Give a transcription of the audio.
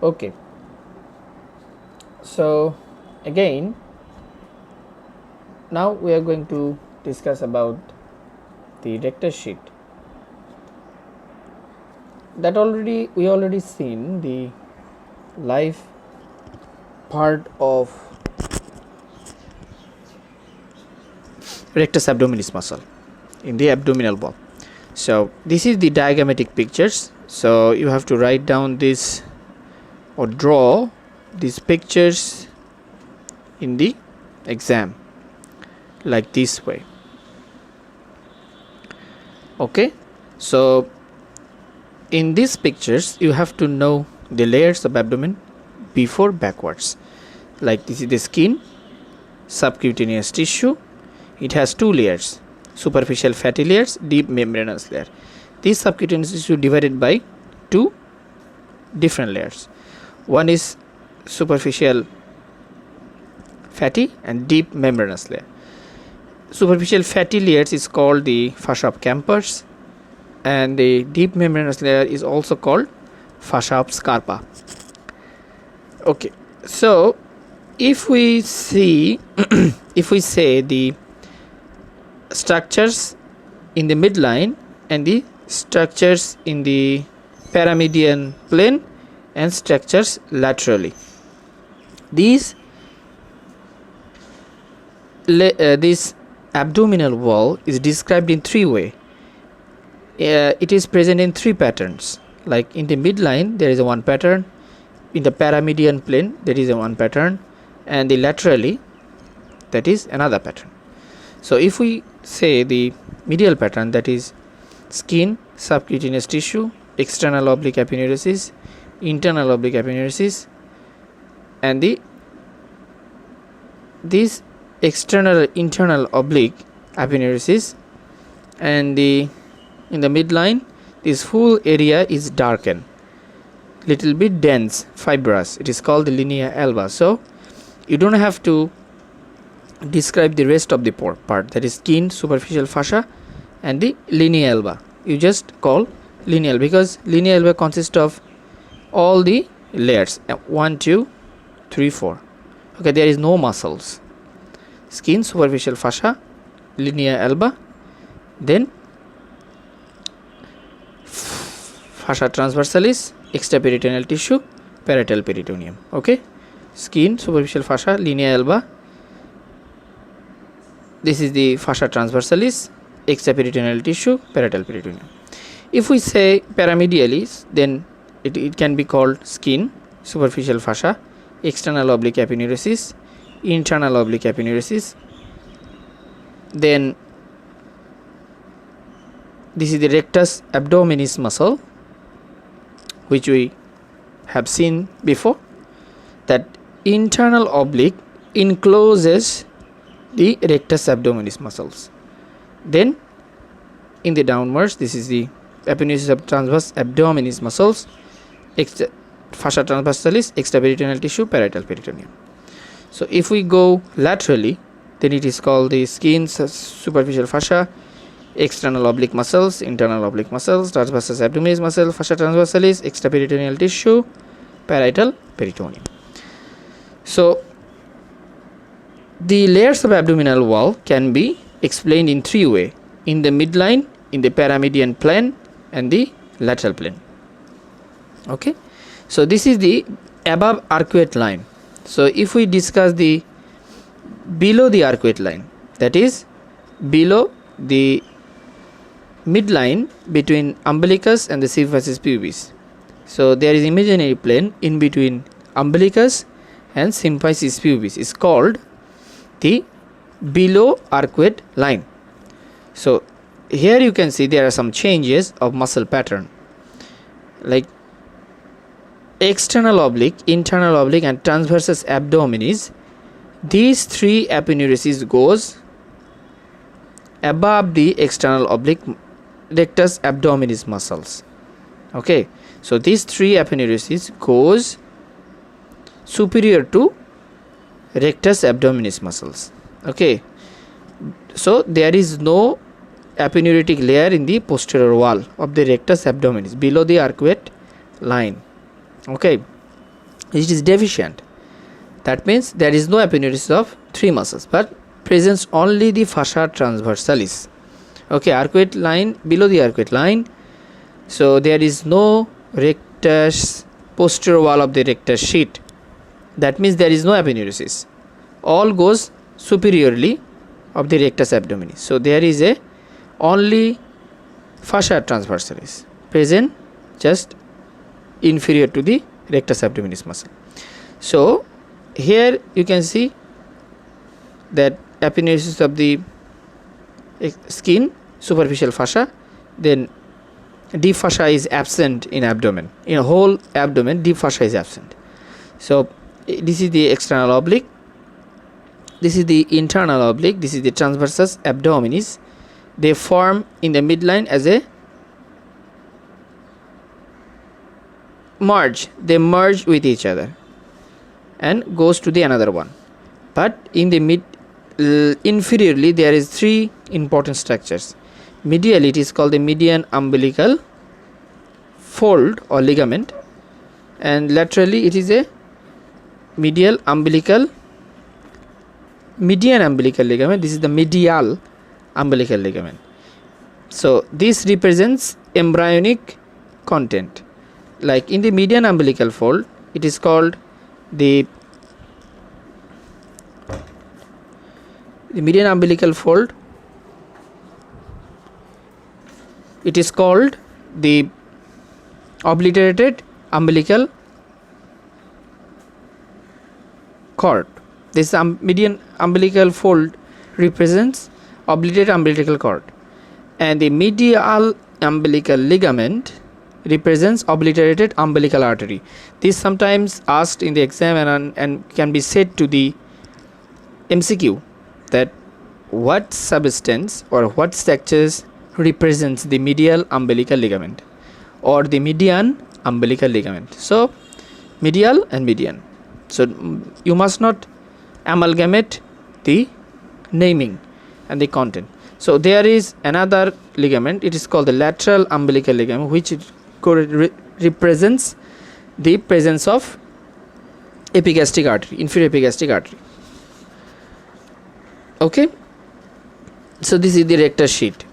Okay, so again, now we are going to discuss about the rectus sheet. That we already seen the life part of rectus abdominis muscle in the abdominal wall. So this is the diagrammatic pictures. So you have to write down this or draw these pictures in the exam like this way. Okay, so in these pictures you have to know the layers of abdomen before backwards. Like this is the skin, subcutaneous tissue. It has two layers, superficial fatty layers, deep membranous layer. This subcutaneous tissue divided by two different layers. One is superficial fatty and deep membranous layer. Superficial fatty layers is called the fascia of Camper's, and the deep membranous layer is also called fascia of Scarpa. Okay, so if we see if we say the structures in the midline and the structures in the paramedian plane and structures laterally, this abdominal wall is described in three ways. It is present in three patterns. Like in the midline there is a one pattern, in the paramedian plane there is a one pattern, and the laterally that is another pattern. So if we say the medial pattern, that is skin, subcutaneous tissue, external oblique aponeurosis, internal oblique aponeurosis, and this external internal oblique aponeurosis, and in the midline this whole area is darkened, little bit dense, fibrous. It is called the linea alba. So you don't have to describe the rest of the part, that is skin, superficial fascia, and the linea alba. You just call lineal, because linea alba consists of all the layers 1, 2, 3, 4. Okay, there is no muscles. Skin, superficial fascia, linea alba, then fascia transversalis, extraperitoneal tissue, parietal peritoneum. Okay, skin, superficial fascia, linea alba. This is the fascia transversalis, extraperitoneal tissue, parietal peritoneum. If we say paramedialis, then it can be called skin, superficial fascia, external oblique aponeurosis, internal oblique aponeurosis. Then this is the rectus abdominis muscle, which we have seen before, that internal oblique encloses the rectus abdominis muscles. Then in the downwards, this is the aponeurosis of transverse abdominis muscles, fascia transversalis, extraperitoneal tissue, parietal peritoneum. So if we go laterally, then it is called the skin, superficial fascia, external oblique muscles, internal oblique muscles, transversus abdominis muscle, fascia transversalis, extraperitoneal tissue, parietal peritoneum. So the layers of abdominal wall can be explained in three ways: in the midline, in the paramedian plane, and the lateral plane. Okay, so this is the above arcuate line. So if we discuss the below the arcuate line, that is below the midline between umbilicus and the symphysis pubis. So there is imaginary plane in between umbilicus and symphysis pubis, is called the below arcuate line. So here you can see there are some changes of muscle pattern, like external oblique, internal oblique, and transversus abdominis. These three aponeuroses goes above the external oblique rectus abdominis muscles. Okay, so these three aponeuroses goes superior to rectus abdominis muscles. Okay, so there is no aponeurotic layer in the posterior wall of the rectus abdominis below the arcuate line. Okay, it is deficient. That means there is no aponeurosis of 3 muscles, but presents only the fascia transversalis. Okay, arcuate line, below the arcuate line. So there is no rectus, posterior wall of the rectus sheet. That means there is no aponeurosis. All goes superiorly of the rectus abdominis. So there is a only fascia transversalis present just inferior to the rectus abdominis muscle. So here you can see that aponeurosis of the skin, superficial fascia, then deep fascia is absent in abdomen. In a whole abdomen, deep fascia is absent. So this is the external oblique, this is the internal oblique, this is the transversus abdominis. They form in the midline as a merge. They merge with each other and goes to the another one. But in the inferiorly there is 3 important structures. Medially it is called the median umbilical fold or ligament, and laterally it is a median umbilical ligament. This is the medial umbilical ligament. So this represents embryonic content. Like in the median umbilical fold, it is called the median umbilical fold, it is called the obliterated umbilical cord. This median umbilical fold represents obliterated umbilical cord, and the medial umbilical ligament represents obliterated umbilical artery. This sometimes asked in the exam and can be said to the MCQ, that what substance or what structures represents the medial umbilical ligament or the median umbilical ligament. So medial and median. So you must not amalgamate the naming and the content. So there is another ligament, it is called the lateral umbilical ligament, which represents the presence of epigastric artery, inferior epigastric artery. Okay, so this is the rectus sheet.